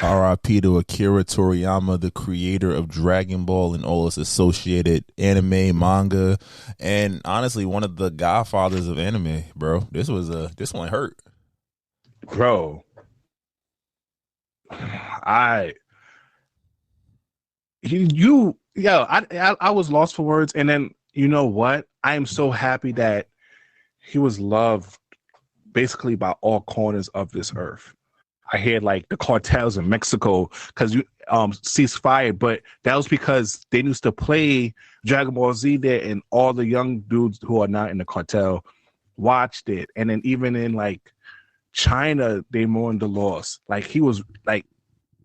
R.I.P. to Akira Toriyama, the creator of Dragon Ball and all its associated anime, manga, and honestly, one of the godfathers of anime, bro. This one hurt. Bro. I was lost for words, and then you know what? I am so happy that he was loved basically by all corners of this earth. I hear like the cartels in Mexico because you ceasefire, but that was because they used to play Dragon Ball Z there, and all the young dudes who are not in the cartel watched it. And then even in like China, they mourned the loss. Like he was like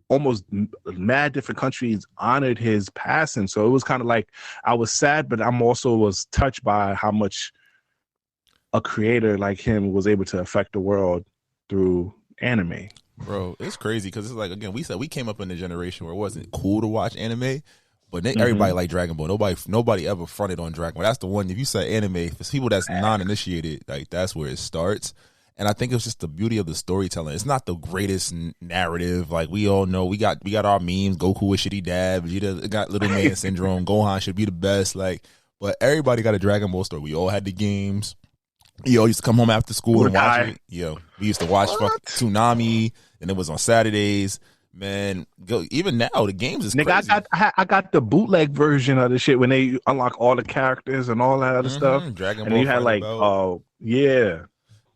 almost mad different countries honored his passing. So it was kind of like I was sad, but I'm also was touched by how much a creator like him was able to affect the world through anime. Bro, it's crazy because it's like, again, we said we came up in a generation where it wasn't cool to watch anime, but then everybody liked Dragon Ball. Nobody ever fronted on Dragon Ball. That's the one. If you say anime, for people that's non-initiated, like that's where it starts. And I think it's just the beauty of the storytelling. It's not the greatest narrative. Like we all know, we got our memes. Goku is shitty dad. Vegeta got little man syndrome. Gohan should be the best. Like, but everybody got a Dragon Ball story. We all had the games. Yo, used to come home after school and watch it. Yo, we used to watch Tsunami, and it was on Saturdays. Man, even now the games is crazy. I got the bootleg version of the shit when they unlock all the characters and all that other stuff. Dragon Ball, and you had like, yeah,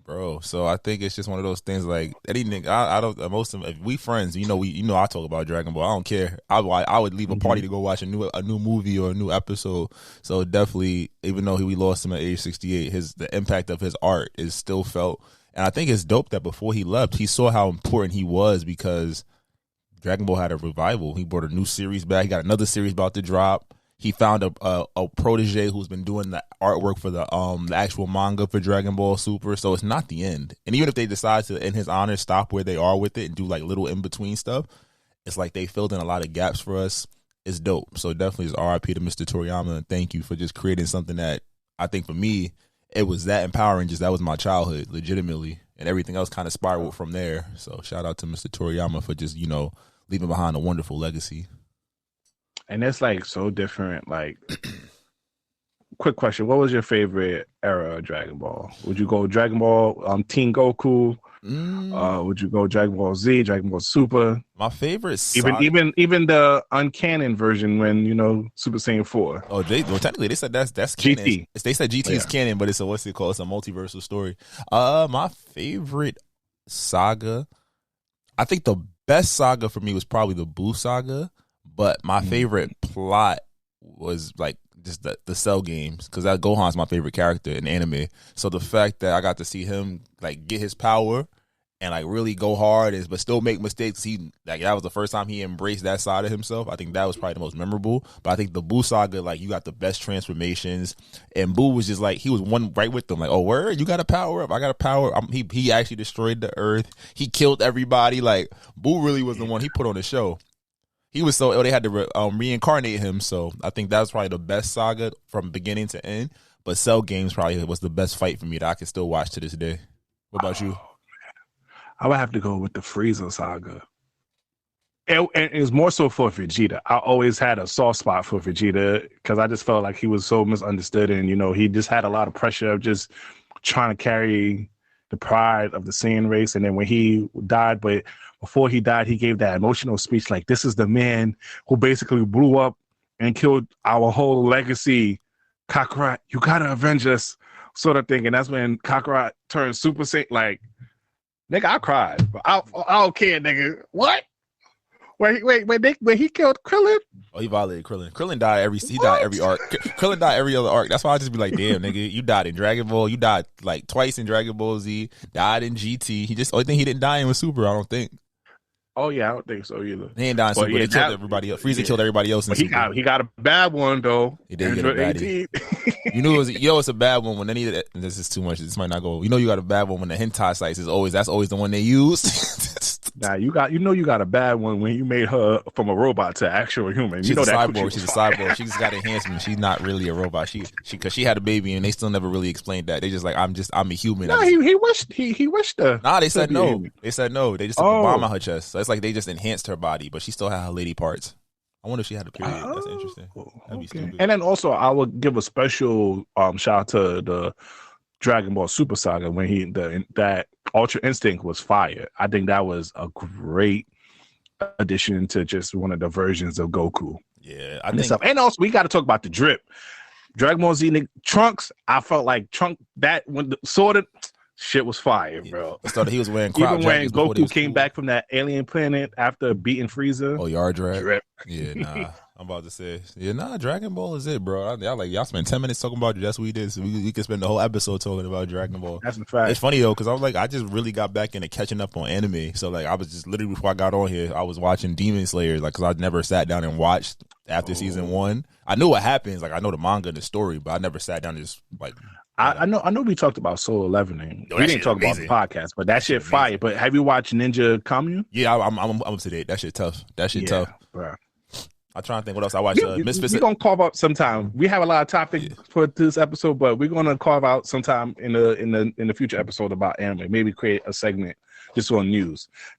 bro. So I think it's just one of those things. Like any nigga, I don't. Most of if we friends, you know, I talk about Dragon Ball. I don't care. I would leave a party to go watch a new movie or a new episode. So definitely, even though we lost him at age 68, the impact of his art is still felt. And I think it's dope that before he left, he saw how important he was because Dragon Ball had a revival. He brought a new series back. He got another series about to drop. He found a protege who's been doing the artwork for the actual manga for Dragon Ball Super. So it's not the end. And even if they decide to, in his honor, stop where they are with it and do like little in between stuff, it's like they filled in a lot of gaps for us. It's dope. So definitely is RIP to Mr. Toriyama, and thank you for just creating something that I think for me it was that empowering. Just that was my childhood, legitimately, and everything else kind of spiraled from there. So shout out to Mr. Toriyama for just leaving behind a wonderful legacy. And it's like so different. Like, quick question: what was your favorite era of Dragon Ball? Would you go Dragon Ball Teen Goku? Would you go Dragon Ball Z, Dragon Ball Super? My favorite, even the uncanon version when Super Saiyan 4. Oh, technically they said that's GT. Canon. They said GT is canon, but it's a what's it called? It's a multiversal story. My favorite saga, I think the best saga for me was probably the Buu saga. But my favorite plot was like just the Cell games because that Gohan's my favorite character in anime. So the fact that I got to see him like get his power and like really go hard but still make mistakes. That was the first time he embraced that side of himself. I think that was probably the most memorable. But I think the Buu saga, like you got the best transformations, and Buu was just like he was one right with them. Like, oh, word, you got to power up. I got to power. He actually destroyed the earth. He killed everybody. Like Buu really was the one he put on the show. He was they had to reincarnate him, so I think that was probably the best saga from beginning to end. But Cell Games probably was the best fight for me that I can still watch to this day. What about you? I would have to go with the Frieza saga. And it was more so for Vegeta. I always had a soft spot for Vegeta because I just felt like he was so misunderstood, and he just had a lot of pressure of just trying to carry the pride of the Saiyan race. And then when he died, but before he died, he gave that emotional speech like, this is the man who basically blew up and killed our whole legacy. Kakarot, you gotta avenge us, sort of thing. And that's when Kakarot turned Super Saiyan. Like, nigga, I cried. But I don't care, nigga. What? When he killed Krillin? Oh, he violated Krillin. Krillin died died every arc. Krillin died every other arc. That's why I just be like, damn, nigga, you died in Dragon Ball. You died like twice in Dragon Ball Z. Died in GT. Only thing he didn't die in was Super, I don't think. Oh yeah, I don't think so either. He ain't dying Super. They killed everybody else. Frieza killed everybody else in Super. He got a bad one though. He did get a baddie. You knew it's a bad one when this is too much. This might not go. You got a bad one when the hentai sites that's always the one they use. Now you got a bad one when you made her from a robot to actual human. She's you know a that cyborg. She's a cyborg. She's got enhancements. She's not really a robot. She because she had a baby and they still never really explained that. They just like I'm a human. No, he wished her. Nah, they said no. Human. They said no. They just took the bomb out her chest. So it's like they just enhanced her body, but she still had her lady parts. I wonder if she had a period. That's interesting. That'd be stupid. And then also I would give a special shout out to the Dragon Ball Super Saga when that Ultra Instinct was fire. I think that was a great addition to just one of the versions of Goku. Yeah, and also we got to talk about the drip. Dragon Ball Z Trunks. I felt like that when the sorted shit was fire, bro. Started he was wearing even when Goku came back from that alien planet after beating Frieza. Oh, Yard drip. Yeah, nah. I'm about to say, Dragon Ball is it, bro. Y'all spent 10 minutes talking about it. That's what we did. So we could spend the whole episode talking about Dragon Ball. That's a fact. It's funny though, because I just really got back into catching up on anime. So like, I was just literally before I got on here, I was watching Demon Slayer, like, because I never sat down and watched after season 1. I knew what happens, like I know the manga and the story, but I never sat down and just like. I know we talked about Soul Leveling. We didn't talk about the podcast, but that shit fire. But have you watched Ninja Commune? Yeah, I'm up to date. That shit tough. Tough, bro. I'm trying to think what else I watched. Misfits. We're gonna carve out sometime. We have a lot of topics for this episode, but we're gonna carve out sometime in the future episode about anime. Maybe create a segment just on news.